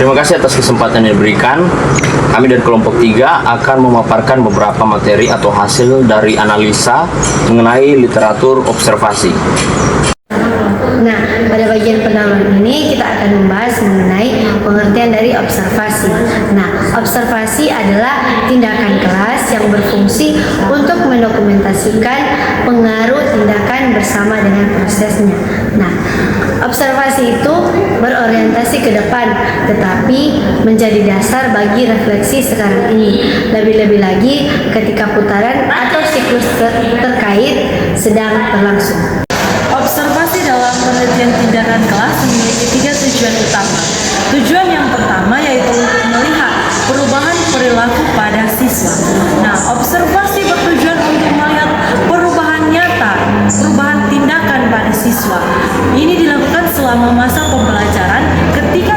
Terima kasih atas kesempatan yang diberikan. Kami dari kelompok 3 akan memaparkan beberapa materi atau hasil dari analisa mengenai literatur observasi. Nah, pada bagian pertama ini kita akan membahas mengenai pengertian dari observasi. Nah, observasi adalah tindakan kelas yang berfungsi untuk mendokumentasikan pengaruh tindakan bersama dengan prosesnya. Nah, observasi itu berorientasi ke depan, tetapi menjadi dasar bagi refleksi sekarang ini. Lebih-lebih lagi ketika putaran atau siklus terkait sedang berlangsung. Observasi dalam penelitian tindakan kelas memiliki 3 tujuan utama. Tujuan yang pertama yaitu melihat perubahan perilaku pada siswa. Nah, observasi bertujuan untuk melihat perubahan nyata, perubahan tindakan pada siswa. Ini dilakukan selama masa pembelajaran ketika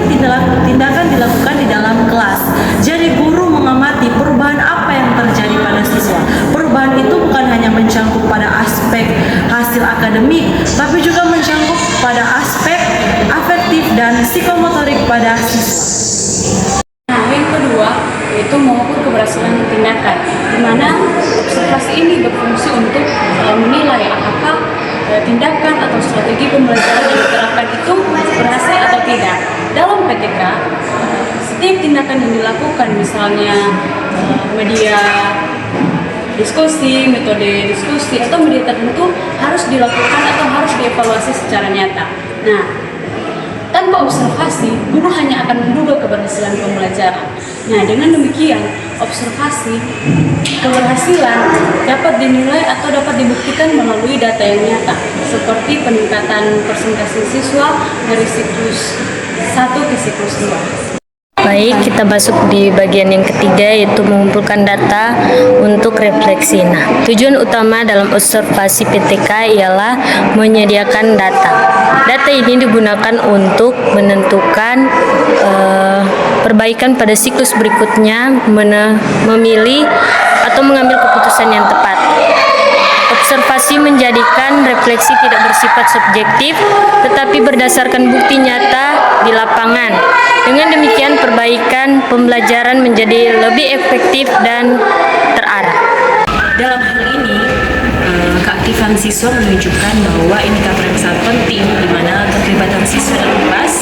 tindakan dilakukan di dalam kelas. Jadi guru mengamati perubahan apa yang terjadi pada siswa. Perubahan itu bukan hanya mencangkup pada aspek hasil akademik, tapi juga mencangkup pada aspek afektif dan psikomotorik pada siswa. Nah, yang kedua yaitu mengukur keberhasilan tindakan, di mana observasi ini berfungsi untuk menilai apakah tindakan atau strategi pembelajaran yang diterapkan itu berhasil atau tidak. Dalam PTK, setiap tindakan yang dilakukan, misalnya media diskusi, metode diskusi, atau media tertentu harus dilakukan atau harus dievaluasi secara nyata. Nah, tanpa observasi, guru hanya akan menduga keberhasilan pembelajaran. Nah, dengan demikian, observasi keberhasilan dapat dinilai atau dapat dibuktikan melalui data yang nyata, seperti peningkatan persentase siswa dari siklus 1 ke siklus 2. Baik, kita masuk di bagian yang ketiga, yaitu mengumpulkan data untuk refleksi. Nah, tujuan utama dalam observasi PTK ialah menyediakan data. Data ini digunakan untuk menentukan perbaikan pada siklus berikutnya, memilih atau mengambil keputusan yang tepat. Observasi menjadikan refleksi tidak bersifat subjektif, tetapi berdasarkan bukti nyata di lapangan. Dengan demikian, perbaikan pembelajaran menjadi lebih efektif dan terarah. Dalam hal ini, keaktifan siswa menunjukkan bahwa indikator yang sangat penting, di mana keterlibatan siswa dalam kelas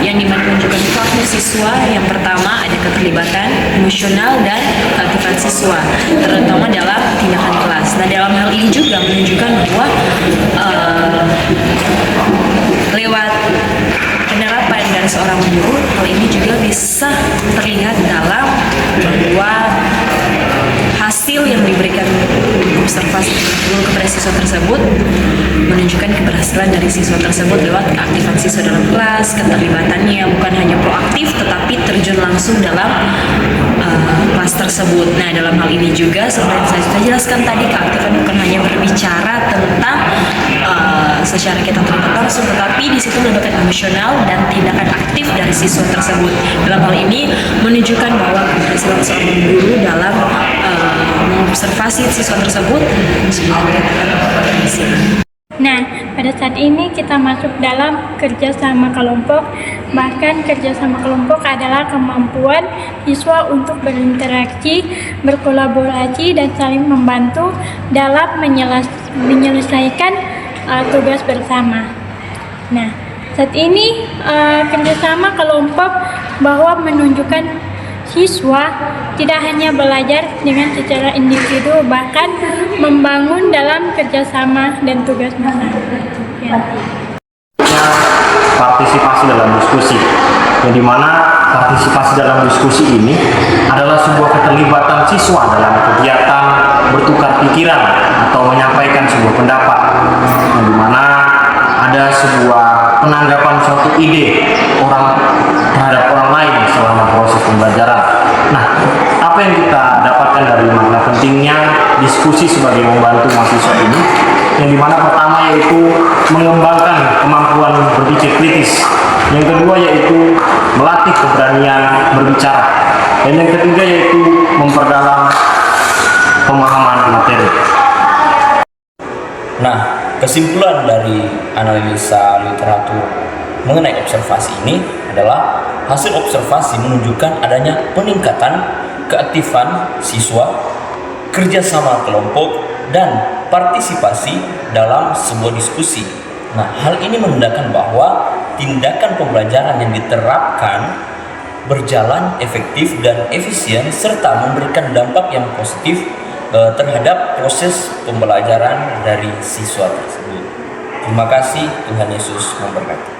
yang dimana menunjukkan faktor siswa. Yang pertama ada keterlibatan emosional dan keaktifan siswa, terutama dalam tindakan kelas. Nah, dalam hal ini juga menunjukkan bahwa lewat penerapan dari seorang guru, hal ini juga bisa terlihat dalam bahwa hasil yang diberikan observasi guru kepada siswa tersebut menunjukkan keberhasilan dari siswa tersebut lewat keaktifan siswa dalam kelas, keterlibatannya bukan hanya proaktif tetapi terjun langsung dalam kelas tersebut. Nah, dalam hal ini juga seperti yang saya jelaskan tadi, keaktifan bukan hanya berbicara tentang secara kita terlibat langsung, tetapi di situ melibatkan emosional dan tindakan aktif dari siswa tersebut. Dalam hal ini menunjukkan bahwa keberhasilan seorang guru dalam mengobservasi siswa tersebut sudah dikatakan berhasil. Nah, pada saat ini kita masuk dalam kerjasama kelompok. Bahkan kerjasama kelompok adalah kemampuan siswa untuk berinteraksi, berkolaborasi, dan saling membantu dalam menyelesaikan tugas bersama. Nah, saat ini kerjasama kelompok bahwa menunjukkan siswa tidak hanya belajar dengan secara individu, bahkan membangun dalam kerjasama dan tugas bersama. Ya. Partisipasi dalam diskusi, yang dimana partisipasi dalam diskusi ini adalah sebuah keterlibatan siswa dalam kegiatan bertukar pikiran atau menyampaikan sebuah pendapat, yang dimana ada sebuah penanggapan suatu ide terhadap orang lain selama proses pembelajaran. Nah, apa yang kita dapatkan dari makna pentingnya diskusi sebagai membantu mahasiswa ini, yang dimana pertama yaitu mengembangkan kemampuan berpikir kritis, yang kedua yaitu melatih keberanian berbicara, dan yang ketiga yaitu memperdalam pemahaman materi. Nah, kesimpulan dari analisa literatur mengenai observasi ini adalah hasil observasi menunjukkan adanya peningkatan keaktifan siswa, kerjasama kelompok, dan partisipasi dalam sebuah diskusi. Nah, hal ini menandakan bahwa tindakan pembelajaran yang diterapkan berjalan efektif dan efisien serta memberikan dampak yang positif terhadap proses pembelajaran dari siswa tersebut. Terima kasih, Tuhan Yesus memberkati.